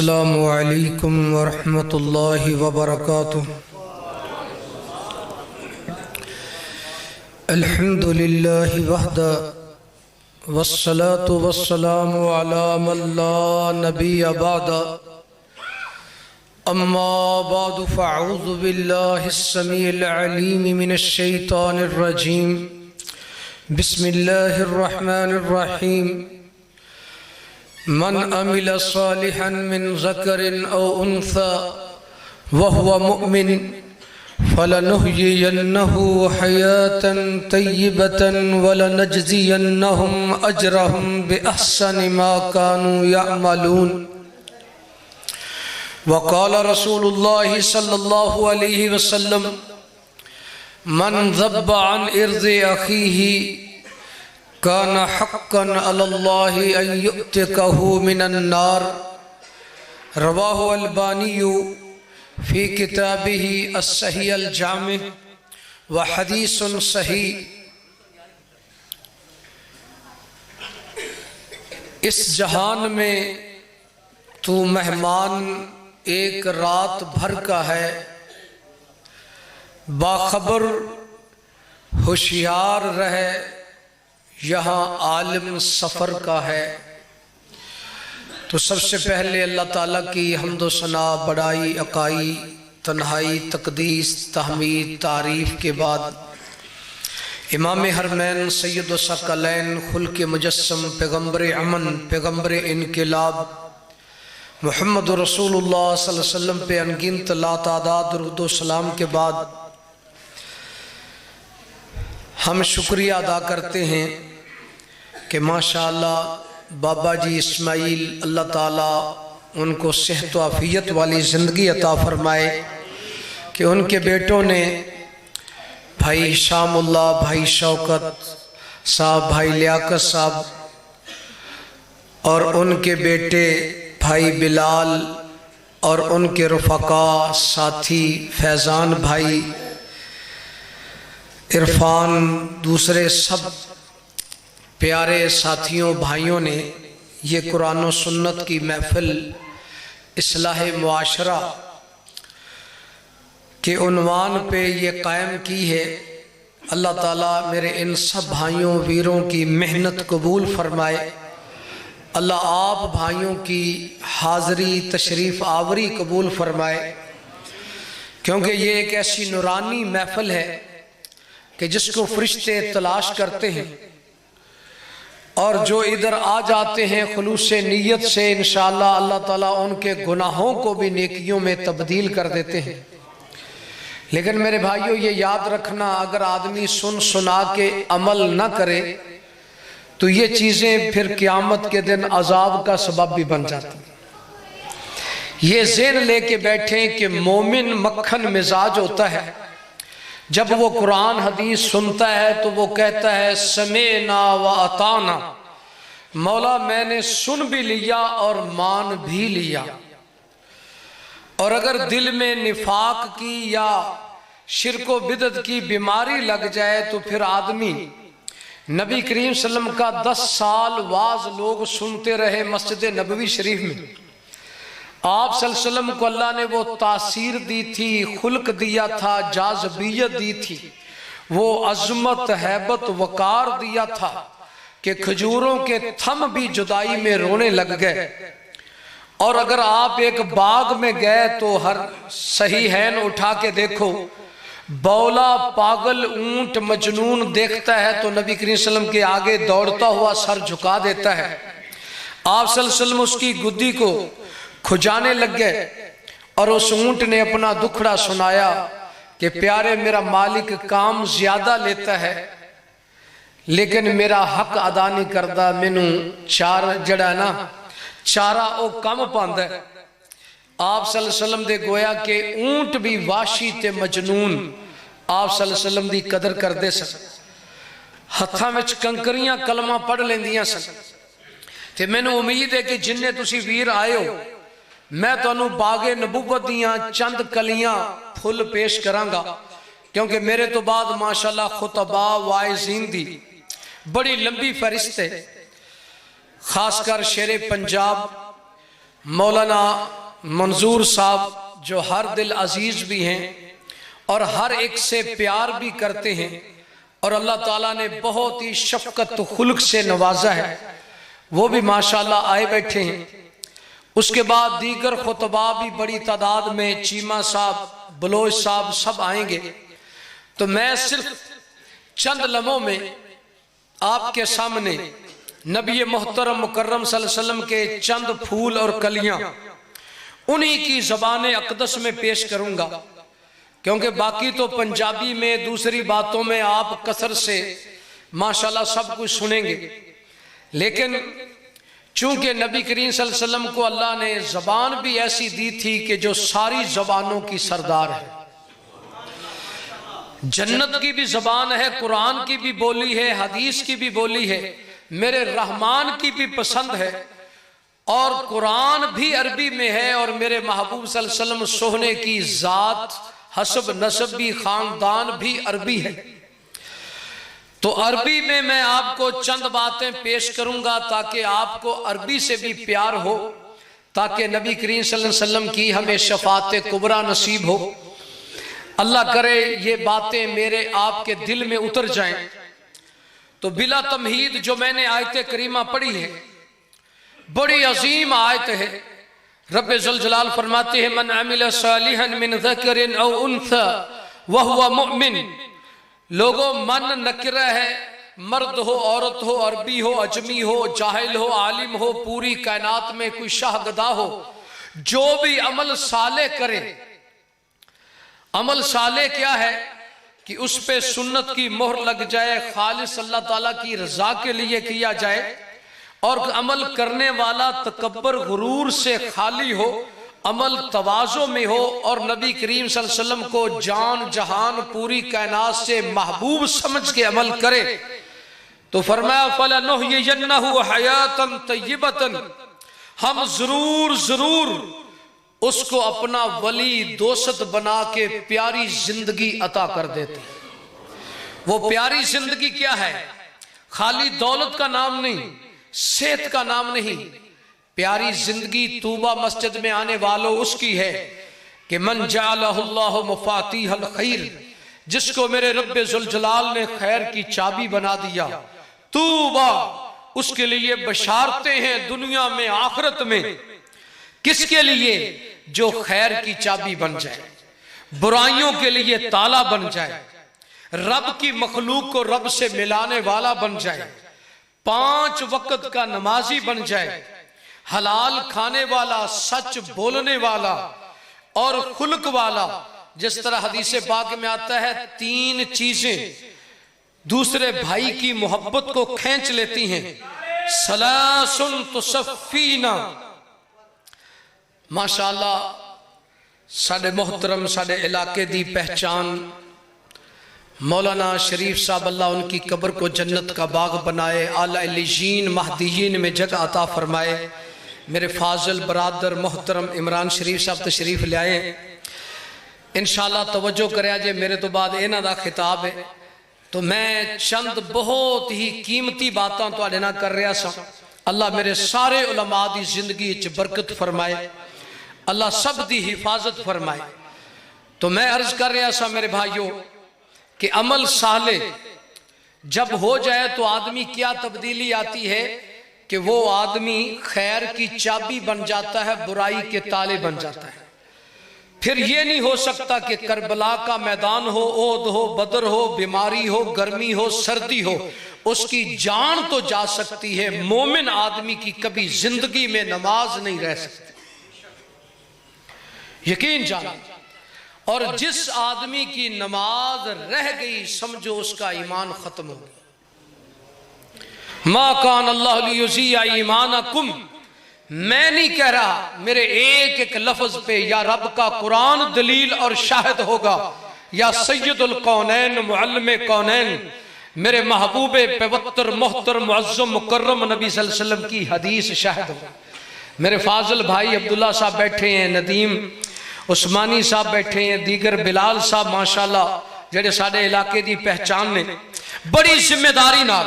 अस्सलामु अलैकुम वरहमतुल्लाहि वबरकातुह। अल्हम्दुलिल्लाहि वहदा वस्सलातु वस्सलामु अला मन ला नबिय्य बअदा। अम्मा बअदु फ़अऊज़ु बिल्लाहिस समीइल अलीम मिनश शैतानिर रजीम। बिस्मिल्लाहिर रहमानिर रहीम। मन अमिल सालिहन मिन ज़करिन औ उन्सा वहुवा मुमिन फलनुहयियन्नहु हयातन तय्यिबतन वलनजज़ियन्नहुम अजरहुम बिअहसनि मा कानू यअमलून। वक़ाल रसूलुल्लाहि सल्लल्लाहु अलैहि वसल्लम मन ज़ब्ब अन इर्ज़ि अख़ीही कान हक़्क़न अलल्लाहि अन युअतिकहु मिनन नार। रवाहु अलबानियु फ़ी किताबिही अस्सहीह अल-जामिअ व हदीसुन सहीह। इस जहान में तू मेहमान एक रात भर का है, बाखबर होशियार रहे, यहाँ आलिम सफ़र का है। तो सबसे पहले अल्लाह ताला की हम्दो सना, बड़ाई, अकाई, तन्हाई, तकदीस, तहमीद, तारीफ़ के बाद इमाम हरमैन सैयद सकलैन, खुल्क़ मुजस्सम, पैगम्बर अमन, पैगम्बर इनक़िलाब मुहम्मद रसूलुल्लाह सल्लल्लाहु अलैहि वसल्लम पे अनगिनत लातादाद दुरूद व सलाम के बाद हम शुक्रिया अदा करते हैं कि माशाअल्लाह बाबा जी इस्माइल, अल्लाह ताला उनको सेहत व आफियत वाली ज़िंदगी अता फ़रमाए कि उनके बेटों ने भाई शामुल्लाह, भाई शौकत साहब, भाई लियाकत साहब और उनके बेटे भाई बिलाल और उनके रुफ़क़ा साथी फैज़ान भाई, इरफान, दूसरे सब प्यारे साथियों भाइयों ने ये कुरान और सुन्नत की महफ़िल इस्लाह मुआशरा के उन्वान पे ये कायम की है। अल्लाह ताला मेरे इन सब भाइयों वीरों की मेहनत कबूल फ़रमाए। अल्लाह आप भाइयों की हाज़री तशरीफ़ आवरी कबूल फ़रमाए, क्योंकि ये एक ऐसी नूरानी महफ़िल है कि जिसको फ़रिश्ते तलाश करते हैं और जो इधर आ जाते हैं खुलूस नीयत से, इंशाअल्लाह अल्लाह ताला उनके गुनाहों को भी नेकियों में तब्दील कर देते हैं। लेकिन मेरे भाइयों ये याद रखना, अगर आदमी सुन सुना के अमल न करे तो ये चीज़ें फिर क़यामत के दिन अजाब का सबब भी बन जाती। ये ज़हन लेके बैठे कि मोमिन मक्खन मिजाज होता है। जब वो कुरान हदीस सुनता है तो वो कहता है समेना व अताना, मौला मैंने सुन भी लिया और मान भी लिया। और अगर दिल में निफाक की या शिरक व बिदअत की बीमारी लग जाए तो फिर आदमी, नबी करीम सल्लल्लाहु अलैहि वसल्लम का 10 साल वाज लोग सुनते रहे मस्जिद नबवी शरीफ में। आप सल्लल्लाहु अलैहि वसल्लम को अल्लाह ने वो तासीर दी थी, खुल्क दिया था, जाज़बियत दी थी, वो अज़मत, हैबत, वकार दिया था कि खजूरों के थम भी जुदाई में रोने लग गए। और अगर आप एक बाग में गए तो हर सही हैन उठा के देखो, बौला पागल ऊंट मजनून देखता है तो नबी करीम सल्लल्लाहु अलैहि वसल्लम के आगे दौड़ता हुआ सर झुका देता है। आप सल्लल्लाहु अलैहि वसल्लम उसकी गुद्दी को खुजाने लग गए और उस ऊंट ने अपना दुखड़ा सुनाया कि प्यारे मेरा मालिक काम ज्यादा लेता है लेकिन मेरा हक अदा नहीं करता, मैनू चार जड़ा ना चारा वो कम पांदा है। आप सल्लल्लाहु अलैहि वसल्लम दे गोया कि ऊंट भी वाशी ते मजनून आप सल्लल्लाहु अलैहि वसल्लम दी कदर करते सन, हत्थां विच कंकरियां कलमा पढ़ लेंदियां सन। ते मैनू उम्मीद है कि जिन्ने तुसी वीर आए हो, मैं तुहानू बागे नबूवत दियां चंद कलियां फुल पेश करांगा, क्योंकि मेरे तो बाद माशाअल्लाह खुतबा वाइज़ीन दी बड़ी लंबी फहरिस्त है। खासकर शेरे पंजाब मौलाना मंजूर साहब जो हर दिल अजीज भी हैं और हर एक से प्यार भी करते हैं और अल्लाह ताला ने बहुत ही शफकत खुल्क से नवाजा है, वो भी माशाल्लाह आए बैठे हैं। उसके बाद दीगर खुतबा भी बड़ी तादाद में, चीमा साहब, बलोच साहब सब आएंगे। तो मैं सिर्फ चंद लम्हों में आपके सामने नबी मोहतरम मुकर्रम सल्लल्लाहु अलैहि वसल्लम के चंद फूल और कलियां उन्हीं की ज़बान अक़दस में पेश करूंगा, क्योंकि बाकी तो पंजाबी में, दूसरी बातों में आप कसर से माशाल्लाह सब कुछ सुनेंगे। लेकिन चूंकि नबी करीम सल्लल्लाहु अलैहि वसल्लम को अल्लाह ने ज़बान भी ऐसी दी थी कि जो सारी ज़बानों की सरदार है, जन्नत की भी ज़बान है, कुरान की भी बोली है, हदीस की भी बोली है, मेरे रहमान की भी पसंद है, और कुरान भी अरबी में है, और मेरे महबूब सल्लल्लाहु अलैहि वसल्लम सोहने की ज़ात, हसब नसब भी, ख़ानदान भी अरबी है। तो अरबी में मैं आपको चंद बातें पेश करूंगा ताकि आपको अरबी से भी प्यार हो, ताकि नबी करीम सल्लल्लाहु अलैहि वसल्लम की हमें शफाअत कुबरा नसीब हो। अल्लाह करे ये बातें मेरे आपके दिल में उतर जाएं। तो बिला तमहीद जो मैंने आयत करीमा पढ़ी है, बड़ी अजीम आयत है। रब्बे ज़ुल जलाल फरमाते हैं, मन अमिल सालिहन मिन ज़करिन औ उन्सा व हुवा मुमिन। लोगों, मन नकिरा है, मर्द हो, औरत हो, अरबी हो, अजमी हो, जाहिल हो, आलिम हो, पूरी कायनात में कोई शाहगदा हो, जो भी अमल साले करे। अमल साले क्या है कि उस पे सुन्नत की मोहर लग जाए, खालिस अल्लाह ताला की रजा के लिए किया जाए, और अमल करने वाला तकब्बर गुरूर से खाली हो, अमल तवाज़ो में हो, और नबी करीम सल्लल्लाहु अलैहि वसल्लम को जान जहान पूरी कायनात से महबूब समझ के अमल करे। तो फरमाया फलनुहयिन्नहु हयातन तय्यबतन, हम जरूर जरूर उसको अपना वली दोस्त बना के प्यारी जिंदगी अता कर देते। वो प्यारी जिंदगी क्या है? खाली दौलत का नाम नहीं, सेहत का नाम नहीं। प्यारी जिंदगी तूबा मस्जिद में आने वालों उसकी है कि मन जअलहुल्लाहु मफातीहल खैर, जिसको मेरे रब्बे ज़ुल जलाल ने खैर की चाबी बना दिया। तूबा, उसके लिए बशारतें हैं दुनिया में आखिरत में। किसके लिए? जो खैर की चाबी बन जाए, बुराइयों के लिए ताला बन जाए, रब की मखलूक को रब से मिलाने वाला बन जाए, 5 वक्त का नमाजी बन जाए, हलाल खाने वाला, सच बोलने वाला और खुल्क वाला। जिस तरह हदीस पाक में आता है, 3 चीजें दूसरे भाई की मोहब्बत को खींच लेती हैं। सलासुन तुसफ़ीना, माशाअल्लाह साडे मोहतरम साडे इलाके दी पहचान मौलाना शरीफ साहब, अल्लाह उनकी कब्र को जन्नत का बाग बनाए, आला इल्लीयीन महदीयीन में जगह अता फरमाए। मेरे फाजिल बरादर मोहतरम इमरान शरीफ साहब तशरीफ ले आए। इंशाअल्लाह तवज्जो करे जे मेरे तो बाद इन्हां दा खिताब है, तो मैं चंद बहुत ही कीमती बातां तुहाडे नाल कर रहा सा। अल्लाह मेरे सारे उलमा दी जिंदगी च बरकत फरमाए, अल्लाह सब दी हिफाजत फरमाए। तो मैं अर्ज कर रहा सा मेरे भाइयों कि अमल साले जब हो जाए तो आदमी क्या तब्दीली आती है कि वो आदमी खैर की चाबी बन जाता है, बुराई के ताले बन जाता है। फिर ये नहीं हो सकता कि करबला का मैदान हो, ओद हो, बदर हो, बीमारी हो, गर्मी हो, सर्दी हो, उसकी जान तो जा सकती है, मोमिन आदमी की कभी जिंदगी में नमाज नहीं रह सकती, यकीन जान। और जिस आदमी की नमाज रह गई समझो उसका ईमान खत्म हो गया। मा कान अल्लाह लियुज़िया ईमानकुम, मैं नहीं कह रहा, मेरे एक एक लफ्ज पे या रब का कुरान दलील और शाहिद होगा, या सैयदुल कौनैन मुअल्लिम कौनैन मेरे महबूब पवित्र मोहतरम मुअज़्ज़म मुकर्रम नबी सल्लल्लाहु अलैहि वसल्लम की हदीस शाहिद होगा। मेरे फाजिल भाई अब्दुल्ला साहब बैठे हैं, नदीम उस्मानी साहब बैठे हैं, दीगर बिलाल साहब माशाल्लाह जेडे साडे इलाके दी पहचान ने। बड़ी जिम्मेदारी नाल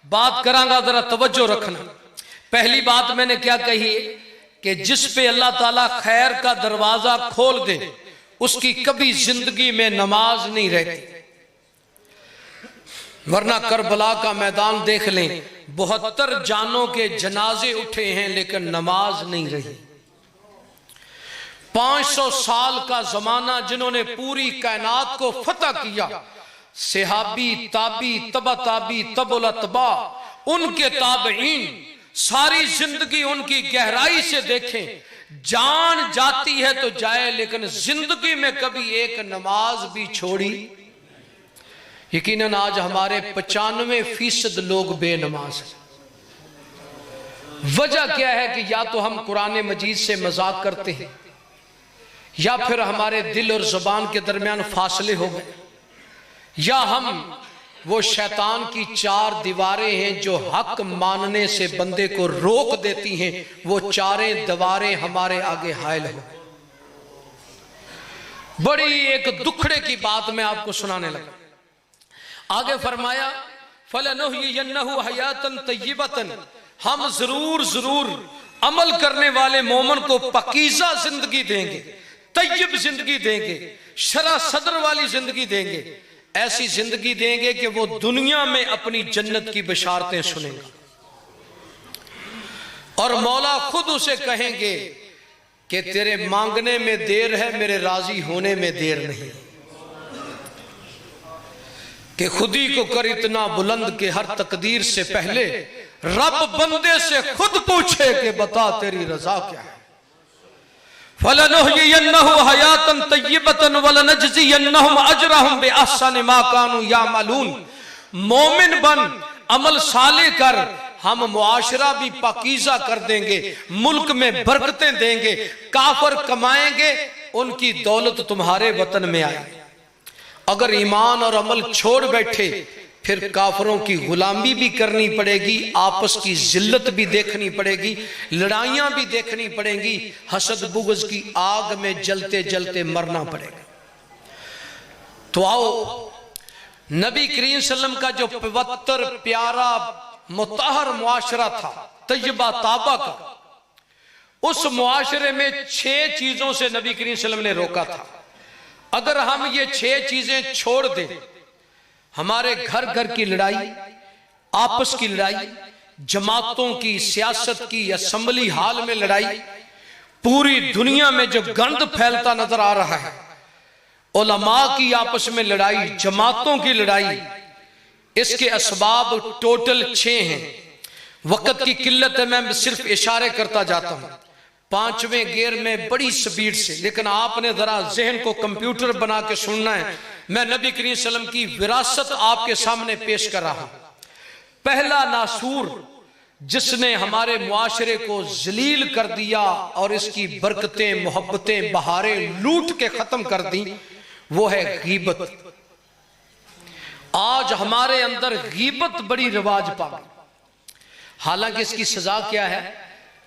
बात करांगा, जरा तवज्जो रखना। पहली बात मैंने क्या कही कि जिस पे अल्लाह ताला खैर का दरवाजा खोल दे उसकी कभी जिंदगी में नमाज नहीं रहती। वरना करबला का मैदान देख लें, 72 जानों के जनाजे उठे हैं लेकिन नमाज नहीं रही। 500 साल का जमाना जिन्होंने पूरी कायनात को फतह किया, सहाबी, ताबी, तबा ताबी, तबुल अतबा, उनके ताबईन, सारी जिंदगी उनकी गहराई से देखें, जान जाती है तो जाए लेकिन जिंदगी में कभी एक नमाज भी छोड़ी। यकीनन आज हमारे 95% लोग बेनमाज हैं। वजह क्या है कि या तो हम कुरान मजीद से मजाक करते हैं या फिर हमारे दिल और जुबान के दरमियान फासले हो गए, या हम वो शैतान की 4 दीवारें हैं जो हक मानने से बंदे को रोक देती हैं, वो 4 दीवारें हमारे आगे हायल हो। बड़ी एक दुखड़े की बात मैं आपको सुनाने लगा। आगे फरमाया फलनुह्यियन्नहु हयातन तय्यबतन, हम जरूर जरूर अमल करने वाले मोमन को पकीज़ा जिंदगी देंगे, तय्यब जिंदगी देंगे, शरा सदर वाली जिंदगी देंगे। ऐसी जिंदगी देंगे कि वो दुनिया में अपनी जन्नत की बशारतें सुनेगा और मौला खुद उसे कहेंगे कि तेरे मांगने में देर है, मेरे राजी होने में देर नहीं। कि खुदी को कर इतना बुलंद कि हर तकदीर से पहले रब बंदे से खुद पूछे कि बता तेरी रजा क्या है। फलनुह्यियन्नहु हयातन तय्यबतन वलनजज़ियन्नहुम अजरहुम बिअहसनि मा कानू यामलून। मोमिन बन, अमल साले कर, हम मुआशरा भी पाकीज़ा कर देंगे, मुल्क में बरकतें देंगे। काफिर कमाएंगे, उनकी दौलत तुम्हारे वतन में आएगी। अगर ईमान और अमल छोड़ बैठे फिर काफिरों की गुलामी भी करनी पड़ेगी, आपस की जिल्लत भी देखनी पड़ेगी, लड़ाइयां भी देखनी पड़ेंगी, हसद बुग़्ज़ की आग में जलते जलते मरना पड़ेगा। तो आओ नबी करीम सल्लल्लाहु अलैहि वसल्लम का जो पवित्र प्यारा मुतहर मुआशरा था तय्यबा ताबा का, उस मुआशरे में 6 चीजों से नबी करीम सल्लल्लाहु अलैहि वसल्लम ने रोका था। अगर हम ये 6 चीजें छोड़ दें, हमारे घर घर की लड़ाई, आपस की लड़ाई, जमातों की, सियासत की, असेंबली हाल में लड़ाई, पूरी दुनिया में जो गंद फैलता नजर आ रहा है, उलमा की आपस में लड़ाई, जमातों की लड़ाई, इसके असबाब टोटल 6 हैं। वक्त की किल्लत है, मैं सिर्फ इशारे करता जाता हूं 5वें गियर में बड़ी स्पीड से, लेकिन आपने जरा जहन को कंप्यूटर बना के सुनना है। मैं नबी करीम सल्लल्लाहु अलैहि वसल्लम की विरासत आपके सामने पेश कर रहा हूं। पहला नासूर जिसने हमारे मुआशरे को जलील कर दिया और इसकी बरकतें, मोहब्बतें, बहारें लूट के खत्म कर दी, वो है गीबत। आज हमारे अंदर गीबत बड़ी रिवाज पा गई। हालांकि इसकी सजा क्या है?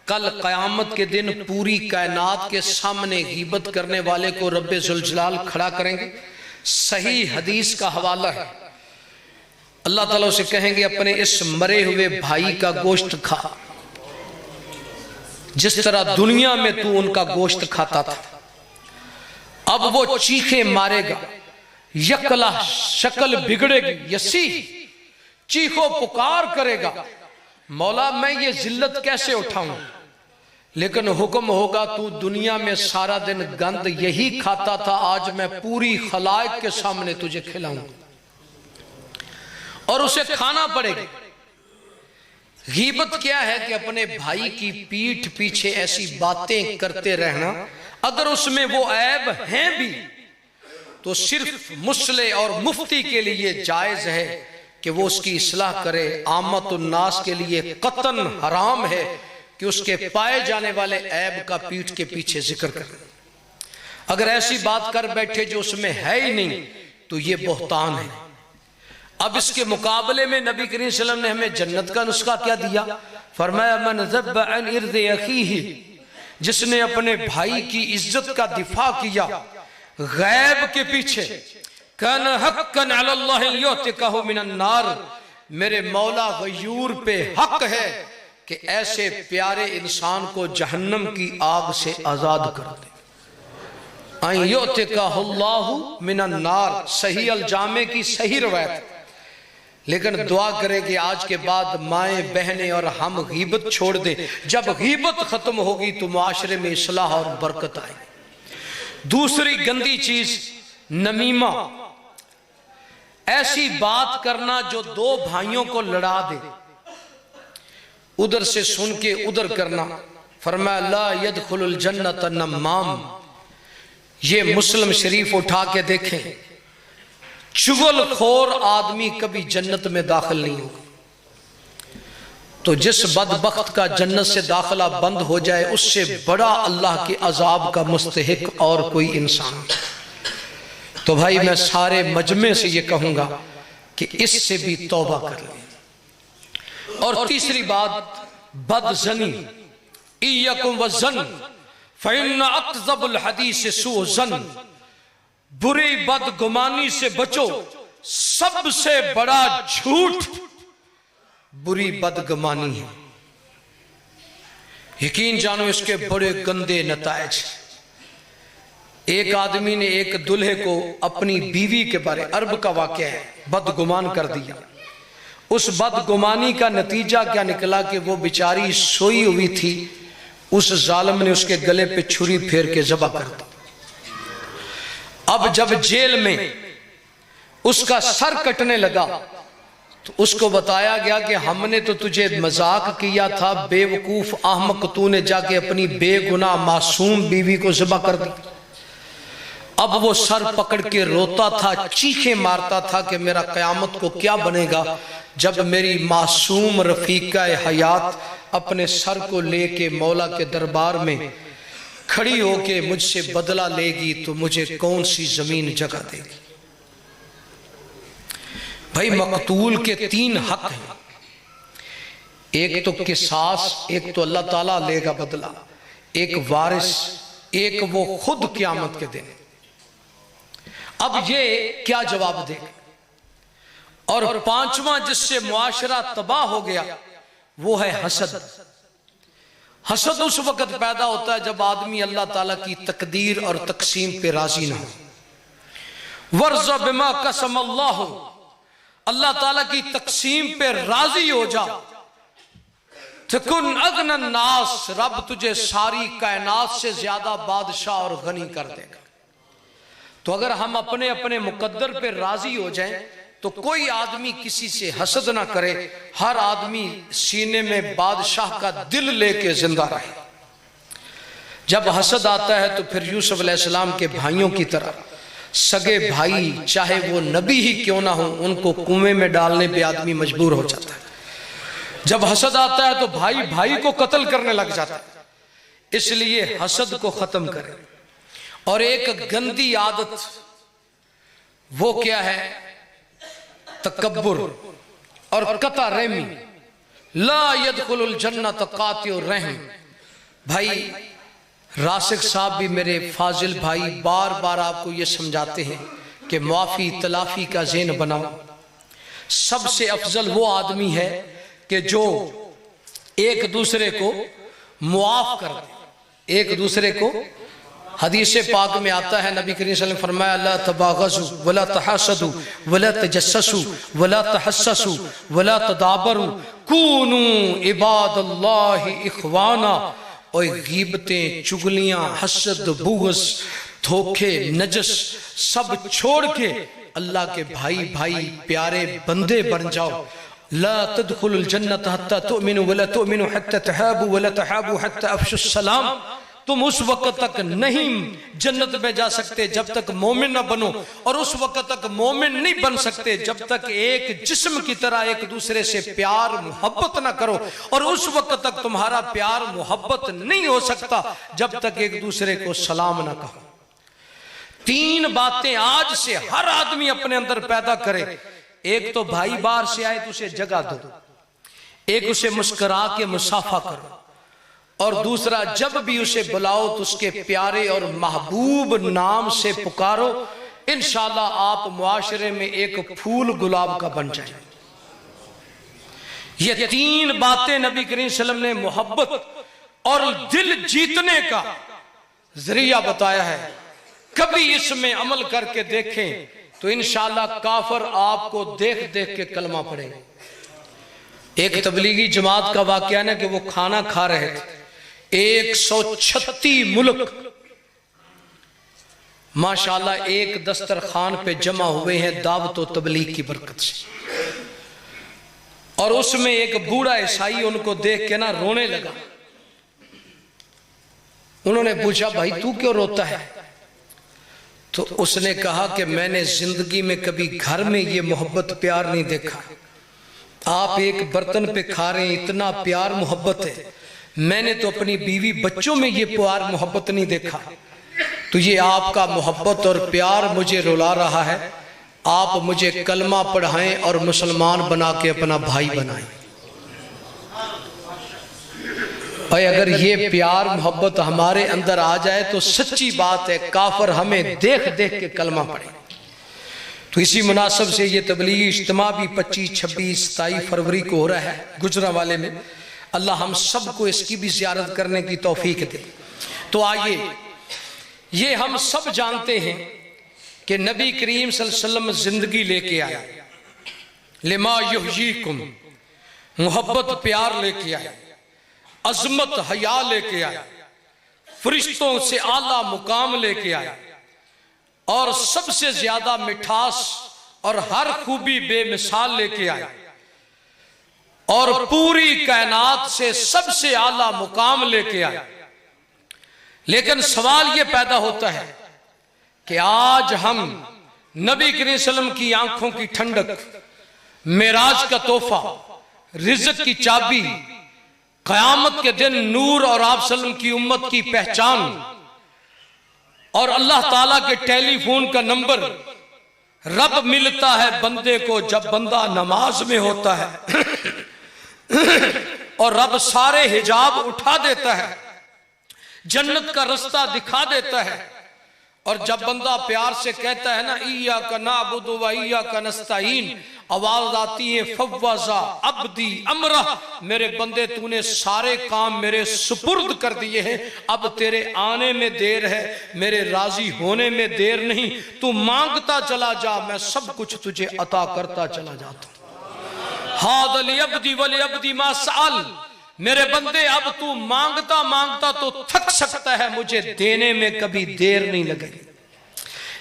कल कयामत के दिन पूरी कायनात के सामने गीबत करने वाले को रब्बे जुल जलाल खड़ा करेंगे। सही हदीस का हवाला है, अल्लाह ताला उसे कहेंगे अपने इस मरे हुए भाई का गोश्त खा, जिस तरह दुनिया में तू उनका गोश्त खाता था। अब वो चीखे मारेगा, यकला शक्ल बिगड़ेगी, यसी चीखो पुकार करेगा, मौला मैं ये जिल्लत कैसे उठाऊं। लेकिन हुक्म होगा तू दुनिया में सारा दिन गंद यही खाता था, आज मैं पूरी खलाइक के सामने तुझे खिलाऊंगा, और उसे खाना पड़ेगा। गीबत क्या है कि अपने भाई की पीठ पीछे ऐसी बातें करते रहना, अगर उसमें वो ऐब हैं भी तो सिर्फ मुसले और मुफ्ती के लिए जायज है कि वो उसकी इस्लाह करे। आमतुन्नास के लिए कतन हराम है कि उसके पाए जाने वाले ऐब का पीठ के पीछे जिक्र करे। अगर ऐसी बात कर बैठे जो उसमें है ही नहीं तो ये बहतान है। अब इसके मुकाबले में नबी करीम सल्लल्लाहु अलैहि वसल्लम ने हमें जन्नत का नुस्खा क्या दिया? फरमाया मन ज़ब्ब अन इर्ज़ अख़ीही, जिसने अपने भाई की इज्जत का दिफा किया गैब के पीछे, कान हक्कन अलल्लाहि युतिकहु मिनन नार, मेरे मौला गयूर पे हक है कि ऐसे प्यारे इंसान को जहन्नम की आग से आजाद कर दे। मिनन नार, सही अल जामे की सही रवायत। लेकिन दुआ करें कि आज के बाद माएँ बहनें और हम गीबत छोड़ दें। जब गीबत खत्म होगी तो मुआशरे में इस्लाह और बरकत आएगी। दूसरी गंदी चीज नमीमा, ऐसी बात करना जो दो भाइयों को लड़ा दे, उधर से सुन के उधर करना। फरमाया ला यदखुलुल जन्नत नम्माम, ये मुस्लिम शरीफ उठा के देखें, चुगलखोर आदमी कभी जन्नत में दाखिल नहीं होगा। तो जिस बदबख्त का जन्नत से दाखिला बंद हो जाए, उससे बड़ा अल्लाह के अजाब का मुस्तहिक और कोई इंसान नहीं। तो भाई मैं सारे मजमे से ये कहूंगा कि इससे भी तौबा कर लें। और तीसरी बात बदजनी, इयकुम वज़न फ़इन्न अक़ज़बुल हदीस सुअज़न, बुरी बदगुमानी से बचो, सबसे बड़ा झूठ बुरी बदगुमानी है। यकीन जानो इसके बड़े गंदे नतायज। एक आदमी ने एक दुल्हे को अपनी बीवी के बारे, अरब का वाक़या है, बदगुमान कर दिया। उस बदगुमानी का नतीजा क्या निकला कि वो बेचारी सोई हुई थी, उस जालिम ने उसके गले पे छुरी फेर के ज़बह कर दी। अब जब जेल में उसका सर कटने लगा तो उसको बताया गया कि हमने तो तुझे मजाक किया था, बेवकूफ अहमक, तूने जाके अपनी बेगुनाह मासूम बीवी को ज़बह कर दी। अब वो सर पकड़ के रोता था, चीखें मारता था कि मेरा क़यामत को क्या बनेगा जब मेरी मासूम रफीका हयात अपने सर को लेके मौला के दरबार में खड़ी होके मुझसे बदला लेगी तो मुझे कौन सी जमीन जगह देगी। भाई मकतूल के तीन हक हैं, एक तो किसास, एक तो अल्लाह ताला लेगा बदला, एक वारिस, एक वो खुद क़यामत के दिन। अब ये क्या जवाब देगा। और पांचवा जिससे मुआशरा तबाह हो गया वो है हसद। हसद उस वक्त पैदा होता है जब आदमी अल्लाह ताला की तकदीर और तकसीम पे राजी ना हो। वर्ज़ बिमा कसम अल्लाह, अल्लाह ताला की तकसीम पे राजी हो जा। तकुन अगनन नास, रब तुझे सारी कायनात से ज्यादा बादशाह और गनी कर देगा। तो अगर हम अपने अपने मुकद्दर पे राजी हो जाएं तो कोई आदमी किसी से हसद ना करे, हर आदमी सीने में बादशाह का दिल लेके जिंदा रहे। जब हसद आता है तो फिर यूसुफ अलैहिस्सलाम के भाइयों की तरह सगे भाई, चाहे वो नबी ही क्यों ना हो, उनको कुएं में डालने पे आदमी मजबूर हो जाता है। जब हसद आता है तो भाई भाई को कत्ल करने लग जाता है। इसलिए हसद को खत्म करें। और एक गंदी आदत वो क्या है, तकब्बुर और कता रहमी। ला यदखुलुल जन्नत कातिउर रहम। भाई रासिक साहब भी मेरे फाजिल भाई बार बार आपको ये समझाते हैं कि माफी तलाफी का ज़हन बनाओ। सबसे अफजल वो आदमी है कि जो एक दूसरे को मुआफ कर दे, एक दूसरे को। हदीस पाक में आता है, नबी करीम सल्लल्लाहु अलैहि वसल्लम फरमाया ला तबागज़ू वला तहासदू वला तजस्ससू वला तहस्ससू वला तदाबरू कूनू इबादल्लाहि इख्वाना। और गीबतें, चुगलियां, हसद, बुग़्ज़, धोखे, नजस सब छोड़ के अल्लाह के भाई भाई प्यारे बंदे बन जाओ। ला तदखुलुल जन्नत हत्ता तुमिनु वला तुमिनु हत्ता तहाबू वला तहाबू हत्ता अफशुस सलाम। तुम उस वक्त तक नहीं जन्नत में जा सकते जब तक मोमिन न बनो, और उस वक्त तक मोमिन नहीं बन सकते जब तक एक जिस्म की तरह एक दूसरे से प्यार मोहब्बत ना करो, और उस वक्त तक तुम्हारा प्यार मोहब्बत नहीं हो सकता जब तक एक दूसरे को सलाम ना कहो। तीन बातें आज से हर आदमी अपने अंदर पैदा करे। एक तो भाई बाहर से आए तो उसे जगह दो, एक उसे मुस्कुरा के मुसाफा करो, और दूसरा जब भी उसे बुलाओ तो उसके प्यारे और महबूब नाम से पुकारो। इंशाअल्लाह आप मुआशरे में एक फूल गुलाब का बन जाए। ये तीन बातें नबी करीम सल्लल्लाहु अलैहि वसल्लम ने मोहब्बत और दिल जीतने का जरिया बताया है। कभी इसमें अमल करके देखें तो इंशाअल्लाह काफिर आपको देख देख के कलमा पड़ेगा। एक तबलीगी जमात का वाकया ना कि वो खाना खा रहे थे, 136 मुल्क माशाअल्लाह एक दस्तरखान पे जमा हुए हैं दावत और तबलीग की बरकत से। और उसमें एक बूढ़ा ईसाई उनको देख के ना रोने लगा। उन्होंने पूछा, भाई तू क्यों रोता है? तो उसने कहा कि मैंने जिंदगी में कभी घर में ये मोहब्बत प्यार नहीं देखा। आप एक बर्तन पे खा रहे हैं, इतना प्यार मोहब्बत है। मैंने तो अपनी बीवी बच्चों में ये प्यार मोहब्बत नहीं देखा। तो ये आपका मोहब्बत और प्यार मुझे रुला रहा है। आप मुझे कलमा पढ़ाएं और मुसलमान बना के अपना भाई बनाएं। और अगर ये प्यार मोहब्बत हमारे अंदर आ जाए तो सच्ची बात है काफिर हमें देख देख के कलमा पढ़े। तो इसी मुनासब से ये तबलीगी इज्तिमा भी 25, 26, 27 फरवरी को हो रहा है गुजरांवाले में। अल्लाह हम सबको इसकी भी ज़ियारत करने की तौफीक दे। तो आइए, ये हम सब जानते हैं कि नबी करीम सल्लल्लाहु अलैहि वसल्लम जिंदगी लेके आए, लिमा युहयीकुम, मोहब्बत प्यार लेके आए, अजमत हया लेके आए, फरिश्तों से आला मुकाम लेके आए, और सबसे ज्यादा मिठास और हर खूबी बेमिसाल लेके आए, और पूरी कायनात से सबसे आला मुकाम लेके आए। लेकिन सवाल यह पैदा होता है कि आज हम नबी करीम सल्लल्लाहु अलैहि वसल्लम की आंखों की ठंडक, मेराज का तोहफा, रिज़्क़ की चाबी, क़यामत के दिन नूर और आप सल्लल्लाहु अलैहि वसल्लम की उम्मत की पहचान और अल्लाह ताला के टेलीफोन का नंबर रब मिलता है बंदे को जब बंदा नमाज में होता है और रब सारे हिजाब उठा देता है, जन्नत का रास्ता दिखा देता है। और जब बंदा प्यार से कहता है ना, इय्याका नअबुदु व इय्याका नस्तईन, आवाज आती है फव्वाज़ा अब्दी अमरा, मेरे बंदे तूने सारे काम मेरे सुपुर्द कर दिए हैं, अब तेरे आने में देर है, मेरे राजी होने में देर नहीं। तू मांगता चला जा, मैं सब कुछ तुझे अता करता चला जाता हूं। हाद ली अब्दी वली अब्दी मा सअल, मेरे बंदे अब तू मांगता मांगता तो थक सकता है, मुझे देने में कभी देर नहीं लगेगी।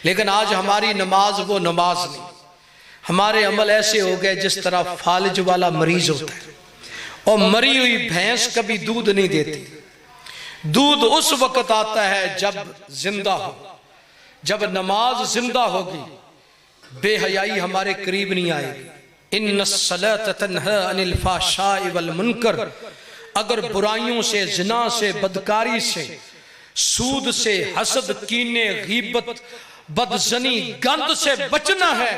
लेकिन आज हमारी नमाज वो नमाज नहीं, हमारे अमल ऐसे हो गए जिस तरह फालिज वाला मरीज होता है। और मरी हुई भैंस कभी दूध नहीं देती। दूध उस वक्त आता है जब जिंदा हो। जब नमाज जिंदा होगी बेहयाई हमारे करीब नहीं आएगी। इन्नस्सलात तन्हा अनिल फ़ाहशाइ वल मुनकर, अगर बुराइयों से, जिना से, बदकारी से, सूद से, हसद, कीने, गीबत, बदजनी, गंद से बचना है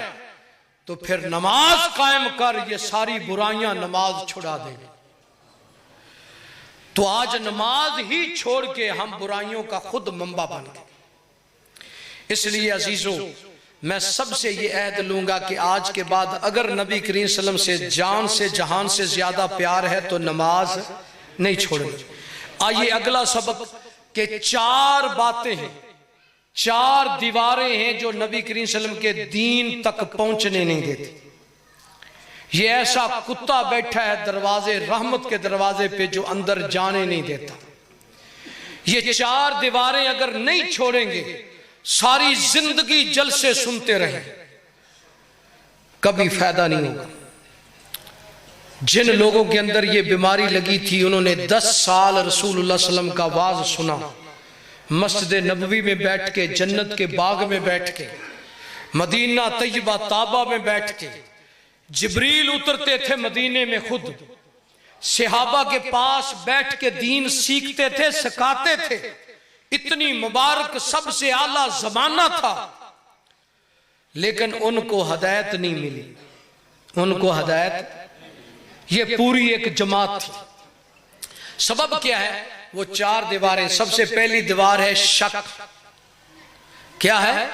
तो फिर नमाज कायम कर, ये सारी बुराइयां नमाज छुड़ा देगी। तो आज नमाज ही छोड़ के हम बुराइयों का खुद मंबा बन गए। इसलिए अजीजों, मैं सबसे ये ऐद लूंगा कि आज के बाद अगर नबी करीम सल्लल्लाहु अलैहि वसल्लम से जान से जहान से ज्यादा प्यार है तो नमाज नहीं छोड़ेंगे। आइए अगला सबक के 4 बातें हैं, 4 दीवारें हैं जो नबी करीम सल्लल्लाहु अलैहि वसल्लम के दीन तक पहुंचने नहीं देती। ये ऐसा कुत्ता बैठा है दरवाजे, रहमत के दरवाजे पे, जो अंदर जाने नहीं देता। ये 4 दीवारें अगर नहीं छोड़ेंगे, सारी जिंदगी जलसे सुनते रहे, कभी फायदा नहीं होगा। जिन लोगों के अंदर ये बीमारी लगी थी, उन्होंने 10 साल रसूलुल्लाह सल्लल्लाहु अलैहि वसल्लम का वाज सुना, मस्जिद नबवी में बैठ के, जन्नत के बाग में बैठ के, मदीना तैयबा ताबा में बैठ के। जिब्रील उतरते थे मदीने में, खुद सहाबा के पास बैठ के दीन सीखते थे, सिखाते थे। इतनी मुबारक सबसे आला जमाना था, लेकिन उनको हदायत नहीं मिली। उनको हदायत, ये पूरी एक जमात थी। सबब क्या है? वो 4 दीवारें। सबसे पहली दीवार है शक। क्या है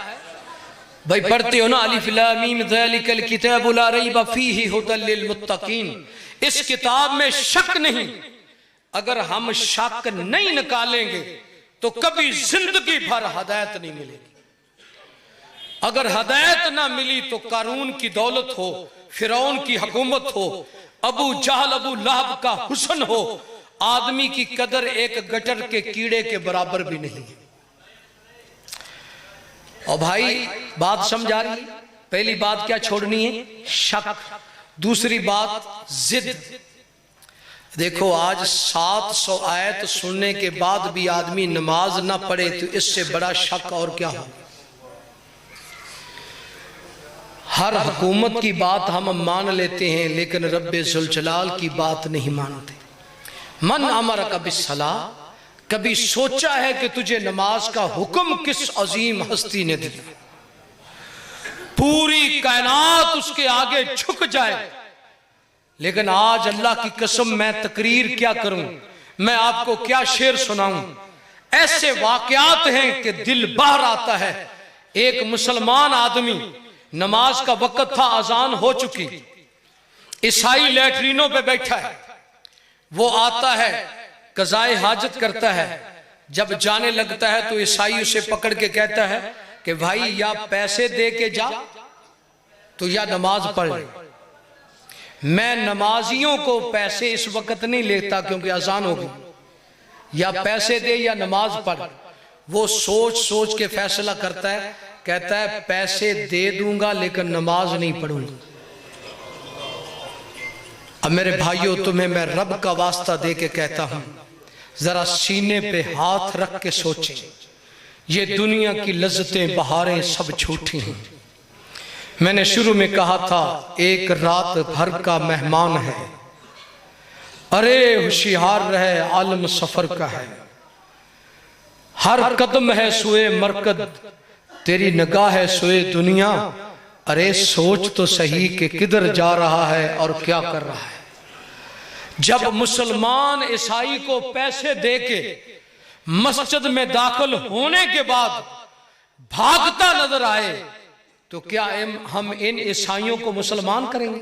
भाई? पढ़ते हो ना, अलिफ लाम मीम ज़ालिकल किताबु ला रैब फीहि हुदल लिल मुत्तकीन। इस किताब में शक नहीं। अगर हम शक नहीं निकालेंगे तो कभी जिंदगी भर हदायत नहीं मिलेगी। अगर हदायत ना मिली तो कारून की दौलत हो, फिरौन की हुकूमत हो, अबू जहल अबू लहब का हुस्न हो, आदमी की कदर एक गटर के कीड़े के बराबर भी नहीं। और भाई बात समझा रही? पहली बात क्या छोड़नी है? शक। दूसरी बात जिद। देखो आज 700 आयत सुनने के बाद भी आदमी नमाज ना पढ़े तो इससे बड़ा शक और क्या हो। हर हुकूमत की बात हम मान लेते हैं लेकिन रब्बे जुल जलाल की बात नहीं मानते। मन अमर का बिस्सलाह, कभी सोचा है कि तुझे नमाज का हुक्म किस अजीम हस्ती ने दिया? पूरी कायनात उसके आगे झुक जाए। लेकिन आज अल्लाह की कसम मैं तकरीर क्या करूं, मैं आपको क्या शेर सुनाऊं। ऐसे वाकयात हैं कि दिल बाहर आता है। एक मुसलमान आदमी, नमाज का वक्त था, अजान हो चुकी, ईसाई लैट्रिनों पे बैठा है। वो आता है, कज़ाए हाजत करता है। जब जाने लगता है तो ईसाई उसे पकड़ के कहता है कि भाई या पैसे दे के जा तो या नमाज पढ़। मैं नमाजियों को पैसे इस वक्त नहीं लेता क्योंकि अजान होगी, या पैसे दे या नमाज पढ़। वो सोच सोच के फैसला करता है, कहता है पैसे दे दूंगा लेकिन नमाज नहीं पढ़ूंगा। अब मेरे भाइयों, तुम्हें मैं रब का वास्ता दे के कहता हूं, जरा सीने पे हाथ रख के सोचें, ये दुनिया की लज्जतें बहारें सब झूठी हैं। मैंने शुरू में कहा था एक रात भर का मेहमान है, अरे होशियार रहे आलम सफर का है। हर कदम है सोए मरकद, तेरी निगाह है सोए दुनिया। अरे सोच तो सही कि किधर जा रहा है और क्या कर रहा है। जब मुसलमान ईसाई को पैसे देके मस्जिद में दाखिल होने के बाद भागता नजर आए तो क्या हम इन ईसाइयों को मुसलमान करेंगे?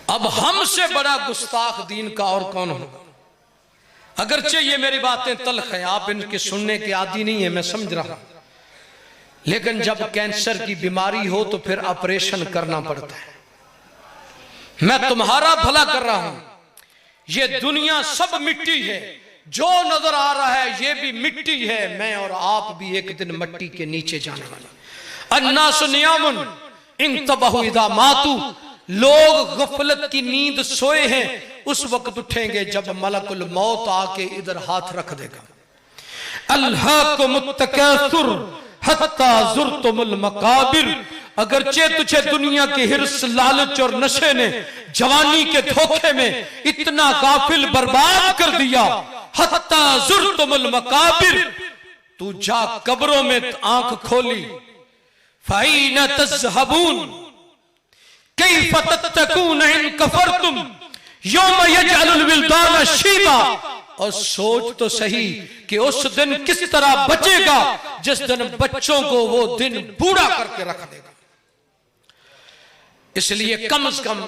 अब हमसे बड़ा गुस्ताख दीन का और कौन होगा? अगरचे ये मेरी बातें तल्ख है, आप इनके सुनने के आदी नहीं है, मैं समझ रहा हूं, लेकिन जब कैंसर की बीमारी हो तो फिर ऑपरेशन करना पड़ता है। मैं तुम्हारा भला कर रहा हूं। ये दुनिया सब मिट्टी है, जो नजर आ रहा है ये भी मिट्टी है। मैं और आप भी एक दिन मिट्टी के नीचे जाने वाले। अन्नासु नियामुन इंतबहु इदा मातू, लोग गफलत की नींद सोए हैं, उस वक्त उठेंगे जब मलकुल मौत आके इधर हाथ रख देगा। अल्हाकुमुत तकासुर हत्ता जुरतुमुल मकाबिर, अगरचे तुझे दुनिया के हिर्स, लालच और नशे ने जवानी के धोखे में इतना गाफिल बर्बाद कर दिया, हत्ता जुरतुमुल मकाबिर, तू जा कब्रों में आंख खोली, फाइना तज़हबून कैफ तत्तकून इन कफरतुम यौम यजअलुल विल्दान शीबा, और सोच तो सही कि उस दिन किस तरह बचेगा जिस दिन बच्चों को वो दिन बूढ़ा करके रख देगा। इसलिए कम से कम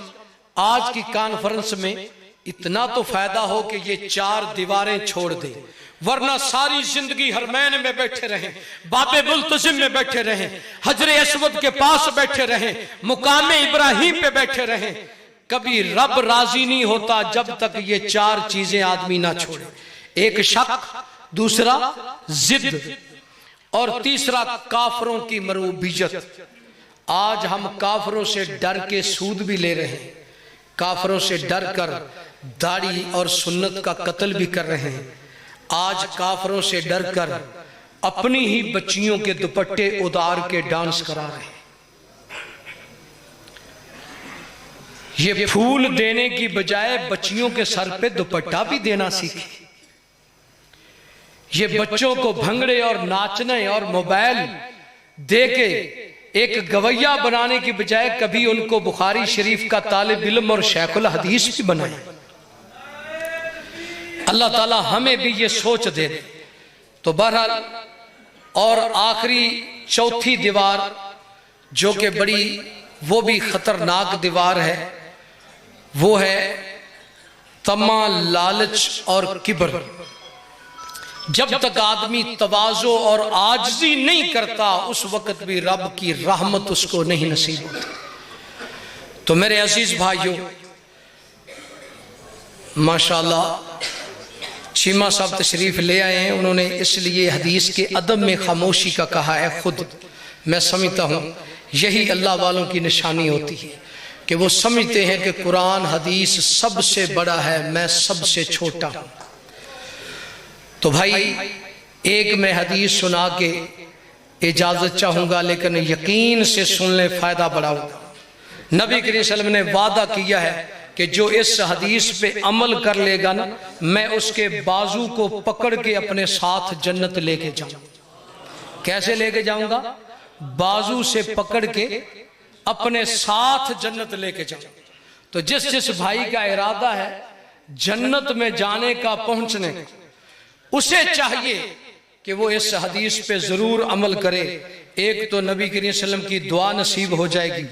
आज की कॉन्फ्रेंस में इतना तो फायदा हो कि ये 4 दीवारें छोड़ दे, वरना सारी जिंदगी हरमैन में बैठे रहें, बाबे मुल्तजिम में बैठे रहें, हजरे अस्वद के पास बैठे रहें, मुकामे इब्राहिम पे बैठे रहें। कभी रब राजी नहीं होता जब तक ये 4 चीजें आदमी ना छोड़े। एक शक, दूसरा जिद, और तीसरा काफरों की मरूबियत। आज हम काफरों से डर के सूद भी ले रहे हैं, काफरों से डर कर दाढ़ी और सुन्नत का कत्ल भी कर रहे हैं। आज काफरों से डर कर अपनी ही बच्चियों के दुपट्टे उतार के डांस करा रहे हैं। ये फूल देने की बजाय बच्चियों के सर पे दुपट्टा भी देना सीखे। ये बच्चों को भंगड़े और नाचने और मोबाइल दे के एक गवैया बनाने की बजाय कभी उनको बुखारी शरीफ का तालिब इल्म और शेखुल हदीस भी बनाए। अल्लाह ताला हमें भी ये सोच दे। तो बहरहाल, और आखिरी चौथी दीवार जो कि बड़ी वो भी खतरनाक दीवार है, वो है तमा, लालच और किब्र। जब तक आदमी तवाज़ो और आजिज़ी नहीं करता उस वक्त भी रब की रहमत उसको नहीं नसीब होती। तो मेरे अजीज भाइयों, माशाल्लाह चीमा साहब तशरीफ ले आए हैं। उन्होंने इसलिए हदीस के अदब में खामोशी का कहा है। खुद मैं समझता हूँ यही अल्लाह वालों की निशानी होती है कि वो समझते हैं कि कुरान हदीस सबसे बड़ा है, मैं सबसे छोटा हूँ। तो भाई एक मैं हदीस सुना के इजाज़त चाहूँगा, लेकिन यकीन से सुन ले, फ़ायदा बड़ा होगा। नबी करीम सल्लल्लाहु अलैहि वसल्लम ने वादा किया है कि जो इस हदीस पे अमल कर लेगा ना, मैं उसके बाजू को पकड़ के अपने साथ जन्नत लेके जाऊँगा। कैसे लेके जाऊँगा? बाजू से पकड़ के अपने साथ जन्नत लेके जाऊँगा। तो जिस जिस भाई का इरादा है जन्नत में जाने का, पहुँचने का, उसे चाहिए कि वो इस हदीस पे ज़रूर अमल करे। एक तो नबी करीम सल्लल्लाहु अलैहि वसल्लम की दुआ नसीब हो जाएगी,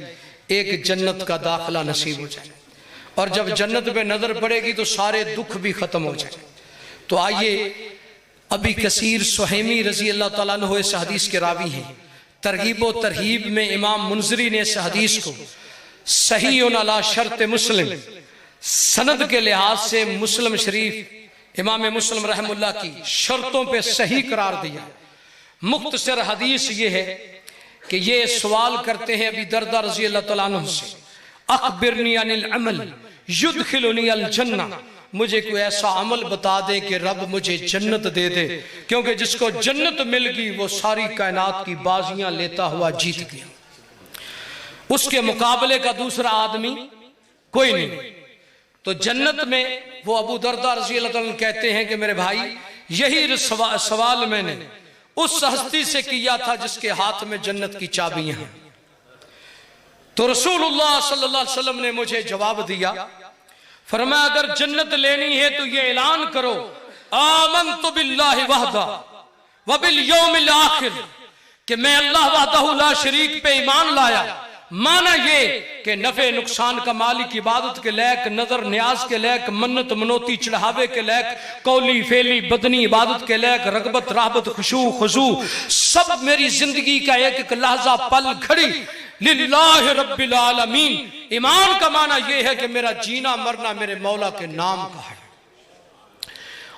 एक जन्नत का दाखिला नसीब हो जाएगा। और जब जन्नत पे नजर पड़ेगी तो सारे दुख भी खत्म हो जाए। तो आइए, अबी कसीर सुहैमी रजी अल्लाह ताला अन्हु इस हदीस के रावी हैं। तरगीब व तरहीब में इमाम मुंजरी ने इस हदीस को सही अला शर्त मुस्लिम, सनद के लिहाज से मुस्लिम शरीफ इमाम मुस्लिम रहमुल्लाह की शर्तों पे सही करार दिया। मुख्तसर हदीस ये है कि ये सवाल करते हैं अबी दरदा रजी अल्लाह ताला अन्हु से, अखबिरनी अनिल अमल युदखिलुनी अल जन्ना, मुझे कोई ऐसा अमल बता दे कि रब मुझे जन्नत दे दे, क्योंकि जिसको जन्नत मिल गई वो सारी कायनात की बाजियां लेता हुआ जीत गया। उसके मुकाबले का दूसरा आदमी कोई नहीं। तो जन्नत में वो अबू दरदा रज़ी अल्लाह ताला कहते हैं कि मेरे भाई, यही सवाल मैंने उस हस्ती से किया था जिसके हाथ में जन्नत की चाबियां हैं। तो रसूलुल्लाह सल्लल्लाहु अलैहि वसल्लम ने मुझे जवाब दिया, फरमाया अगर जन्नत लेनी है तो ये ऐलान करो, आमनतु बिल्लाहि वहदा व बिल यौमिल आखिर, कि मैं अल्लाह वहदहु ला शरीक पे ईमान लाया। माना ये कि नफे नुकसान का मालिक, इबादत के लायक, नजर न्याज के लायक, मन्नत मनोती चढ़ावे के लायक, कौली फेली बदनी इबादत के लायक, रगबत राहबत खुशू खुजू, सब मेरी जिंदगी का एक एक लहजा पल घड़ी लिल्लाहि रब्बिल आलमीन। ईमान का माना यह है कि मेरा जीना मरना मेरे मौला के नाम का है।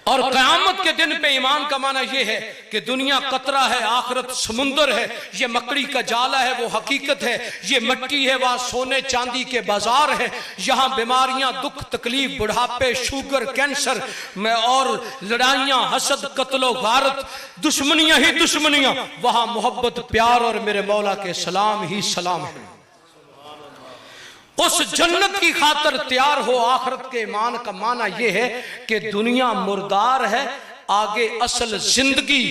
और क़यामत के दिन पे ईमान का माना यह है कि दुनिया कतरा है, आखिरत समुंदर है, ये मकड़ी का जाला है वो हकीकत है, ये मट्टी है वहाँ सोने चांदी के बाजार है, यहाँ बीमारियां, दुख तकलीफ, बुढ़ापे, शुगर, कैंसर में और लड़ाइयाँ, हसद, कत्लो गारत, दुश्मनियां ही दुश्मनियां, वहाँ मोहब्बत, प्यार और मेरे मौला के सलाम ही सलाम है। उस जन्नत की खातर तैयार हो। आखिरत के ईमान का माना यह है कि दुनिया मुर्दार है, आगे असल जिंदगी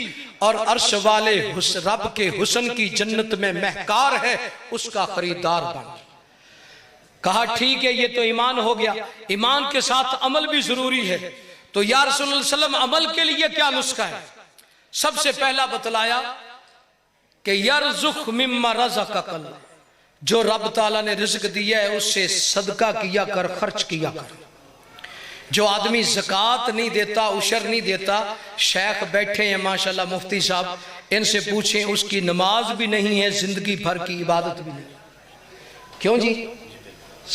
और अर्श वाले रब के हुस्न की जन्नत में महकार है, उसका खरीदार बन। कहा ठीक है, ये तो ईमान हो गया, ईमान के साथ अमल भी जरूरी है। तो या रसूलुल्लाह सल्लल्लाहु अलैहि वसल्लम अमल के लिए क्या नुस्खा है? सबसे पहला बतलाया कि यरजुख मिम्मा रज़क़कल, जो रब ताला ने रिज़्क दिया है उससे सदका किया कर, खर्च किया कर। जो आदमी ज़कात नहीं देता, उशर नहीं देता, शेख बैठे हैं माशाल्लाह मुफ्ती साहब, इनसे पूछें उसकी नमाज भी नहीं है, जिंदगी भर की इबादत भी नहीं। क्यों जी?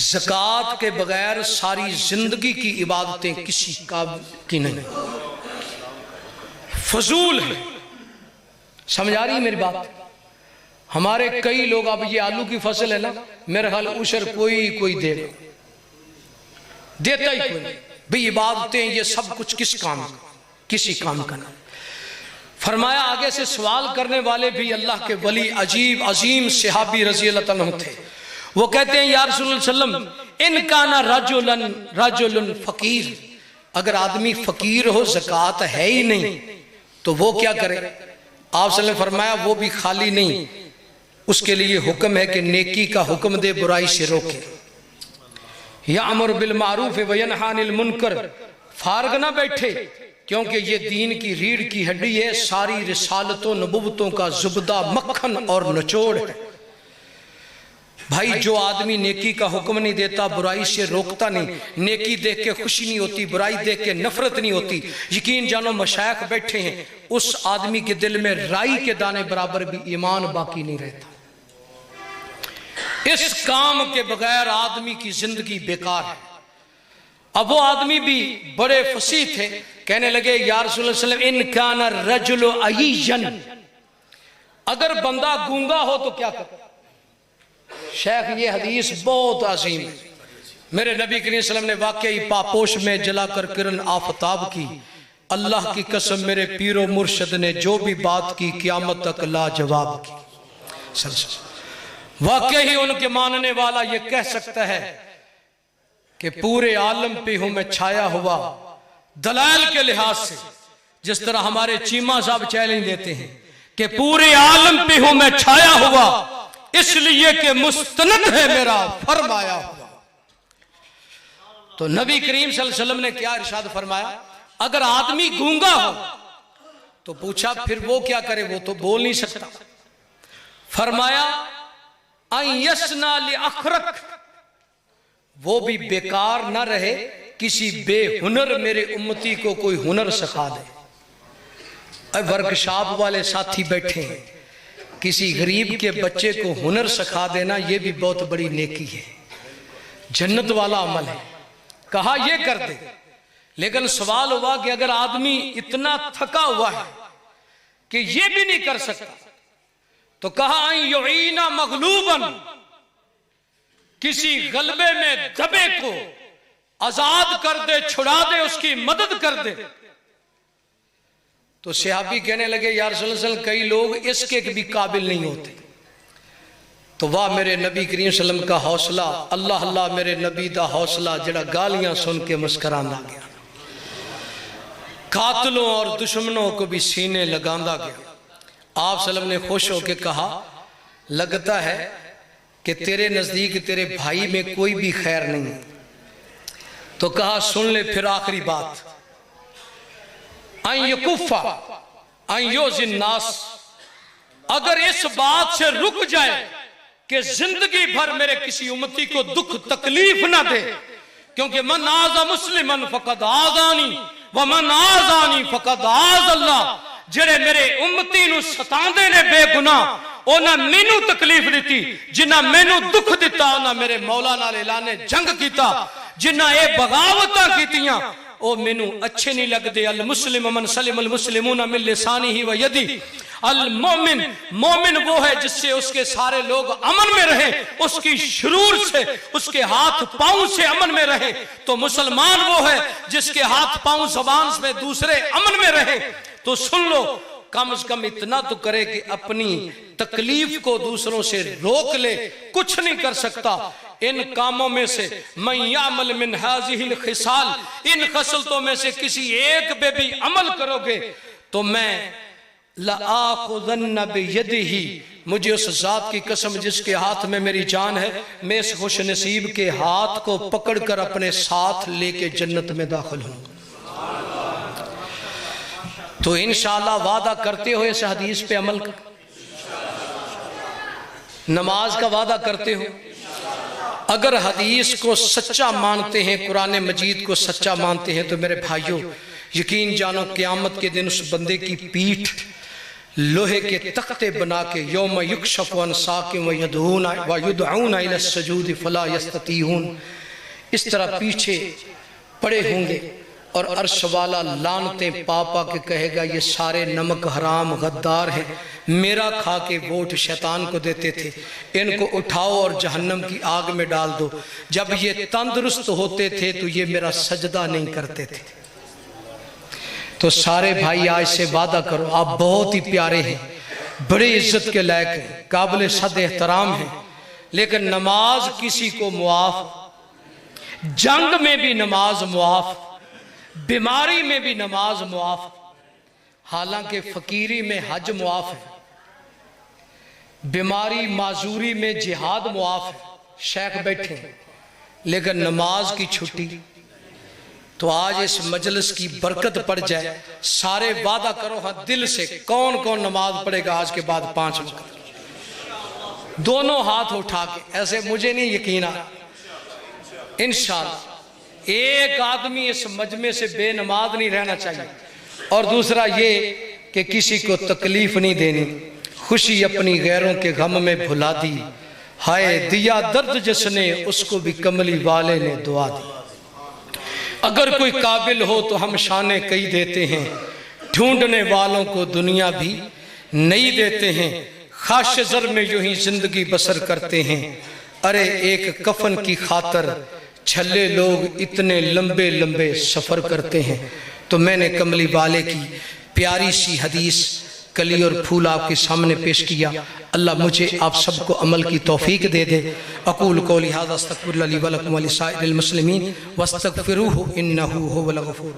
ज़कात के बगैर सारी जिंदगी की इबादतें किसी काम की नहीं, फजूल है। समझ आ रही मेरी बात? हमारे कई लोग, अब ये आलू की फसल है ना, मेरे ख्याल उशर कोई देगा, देता ही कोई नहीं भाई। इबादतें ये सब कुछ किस काम का? किसी काम का नहीं। फरमाया आगे से सवाल करने वाले भी अल्लाह के वली, अजीब अजीम सहाबी रज़ी अल्लाह तआला अन्हु थे। वो कहते हैं या रसूलुल्लाह सल्लल्लाहु अलैहि वसल्लम, इन काना रजुलन फकीर, अगर आदमी फकीर हो, ज़कात है ही नहीं, तो वो क्या करे? आप सल्लल्लाहु अलैहि वसल्लम फरमाया वो भी खाली नहीं, उसके लिए हुक्म है कि नेकी का हुक्म दे, बुराई से रोके। या अमर बिल मारूफ व यनहा अनिल मुनकर, फारग ना बैठे, क्योंकि ये दीन की रीढ़ की हड्डी है, सारी रिसालतों नबुवतों का जुबदा, मक्खन और निचोड़ है। भाई जो आदमी नेकी का हुक्म नहीं देता, बुराई से रोकता नहीं, नेकी देख के खुशी नहीं होती, बुराई देख के नफरत नहीं होती, यकीन जानो मशाइख बैठे हैं, उस आदमी के दिल में राई के दाने बराबर भी ईमान बाकी नहीं रहता। इस काम के बगैर आदमी की जिंदगी बेकार है। अब वो आदमी भी बड़े फसीह थे, कहने लगे या रसूल सल्लल्लाहु अलैहि वसल्लम इन काना रजुल अय्यन, अगर बंदा गूंगा हो तो क्या करे? शेख ये हदीस बहुत अजीम है। मेरे नबी करीम सल्लल्लाहु अलैहि वसल्लम ने वाकई पापोश में जलाकर किरण आफताब की, अल्लाह की कसम मेरे पीरो मुर्शद ने जो भी बात की क़यामत तक लाजवाब की। वाकई उनके मानने वाला ये कह सकता है कि पूरे आलम पे हूं मैं छाया हुआ, दलाल के लिहाज से, जिस तरह हमारे चीमा साहब चैलेंज देते हैं कि पूरे आलम पे हूं मैं छाया हुआ, इसलिए कि मुस्तनद है मेरा फरमाया हुआ। तो नबी करीम सल्लल्लाहु अलैहि वसल्लम ने क्या इरशाद फरमाया? अगर आदमी गूंगा हो तो पूछा फिर वो क्या करे, वो तो बोल नहीं सकता। फरमाया अयस्ना लिअखरक, वो भी बेकार ना रहे, किसी बेहुनर मेरे उम्मती को कोई हुनर सिखा दे। वर्कशॉप वाले साथी बैठे हैं, किसी गरीब के बच्चे को हुनर सिखा देना ये भी बहुत बड़ी नेकी है, जन्नत वाला अमल है। कहा ये कर दे, लेकिन सवाल हुआ कि अगर आदमी इतना थका हुआ है कि ये भी नहीं कर सकता, तो कहा युईना मगलूबन, किसी गलबे में दबे को आजाद कर दे, छुड़ा दे, उसकी मदद कर दे। तो सहाबी कहने लगे या रसूल अल्लाह कई लोग इसके भी काबिल नहीं होते। तो वाह मेरे नबी करीम सल्लम का हौसला, अल्लाह अल्लाह मेरे नबी दा हौसला जड़ा गालियां सुन के मुस्कुरांदा गया, कातलों और दुश्मनों को भी सीने लगांदा गया। आप सल्लम ने खुश होकर कहा लगता है कि तेरे नजदीक तेरे भाई में कोई भी खैर नहीं है। तो कहा सुन ले फिर आखिरी बात, नास, अगर इस बात से रुक जाए कि जिंदगी भर मेरे किसी उम्मती को दुख तकलीफ ना दे, क्योंकि मन आजा मुस्लिमन फकद आजानी व मन आजानी फकद आज अल्लाह, जेड़े मेरे उम्मती नू सतांदे ने बेगुनाह ओना मैनू तकलीफ दी, जिन्ना मैनू दुख दिता ओना मेरे मौला नाल ऐलाने जंग किया, जिन्ना ये बगावतां कीतियां ओ मैनू अच्छे नहीं लगते। अल मुस्लिम मन सलिम अल मुस्लिमून मिन लिसानिही व यदी, अल मोमिन, मोमिन वो है जिससे उसके सारे लोग अमन में रहे, उसकी शुरूर से उसके हाथ पांव से अमन में रहे। तो मुसलमान वो है जिसके हाथ पांव जबान में दूसरे अमन में रहे। तो सुन लो, कम से कम इतना तो करे कि अपनी तकलीफ को दूसरों से रोक ले। कुछ नहीं कर सकता इन कामों में से, मैं यामल मिन हाज़िहिल खिसाल, इन खसलतों में से किसी एक पे भी अमल करोगे तो मैं लाआखुज़न्न बियदिही, मुझे उस जात की कसम जिसके हाथ में मेरी जान है, मैं इस खुश नसीब के हाथ को पकड़कर अपने साथ लेके जन्नत में दाखिल हूँ। तो इंशाअल्लाह वादा करते हो इस हदीस पे अमल कर, नमाज का वादा करते हो। अगर हदीस को सच्चा मानते हैं, कुरान मजीद को सच्चा मानते हैं, तो मेरे भाइयों यकीन जानो क़यामत के दिन उस बंदे की पीठ लोहे के तख्ते बना के यौम युक्शफ़ु अन साक़िन व युदऊना इला सजूद फला यस्ततीऊन, इस तरह पीछे पड़े होंगे और अर्श वाला लानतें पापा के कहेगा ये सारे नमक हराम गद्दार हैं, मेरा खा के वोट शैतान को देते थे, इनको उठाओ और जहन्नम की आग में डाल दो। जब ये तंदुरुस्त होते थे तो ये मेरा सजदा नहीं करते थे। तो सारे भाई आज से वादा करो, आप बहुत ही प्यारे हैं, बड़े इज्जत के लायक हैं, काबिल सद एहतराम हैं, लेकिन नमाज किसी को मुआफ, जंग में भी नमाज मुआफ, बीमारी में भी नमाज मुआफ, हालांकि फकीरी में हज मुआफ है, बीमारी माजूरी में जिहाद मुआफ है, शेख बैठे, लेकिन नमाज की छुट्टी। तो आज इस मजलिस की बरकत पड़ जाए, सारे वादा करो हाँ दिल से, कौन कौन नमाज पढ़ेगा आज के बाद 5 वक्त? दोनों हाथ उठा के, ऐसे मुझे नहीं यकीन आ, इंशाअल्लाह एक आदमी इस मजमे से बेनमाज नहीं रहना चाहिए। और दूसरा ये कि किसी को तकलीफ नहीं देनी, खुशी अपनी गैरों के गम में भुला दी, हाय दिया दर्द जिसने उसको भी कमली वाले ने दुआ दी। अगर कोई काबिल हो तो हम शाने कई देते हैं, ढूंढने वालों को दुनिया भी नहीं देते हैं, खाश ज़र में यूं ही जिंदगी बसर करते हैं। अरे एक कफन की खातर छल्ले लोग इतने लंबे लंबे सफ़र करते हैं। तो मैंने कमली वाले की प्यारी सी हदीस कली और फूल आपके सामने पेश किया। अल्लाह मुझे आप सबको अमल की तौफीक दे दे। अक़ूलु क़ौली हाज़ा अस्तग़फ़िरुल्लाह ली व लकुम व लिसाइरिल मुस्लिमीन वस्तग़फ़िरूहु इन्नहु हुवल गफ़ूर।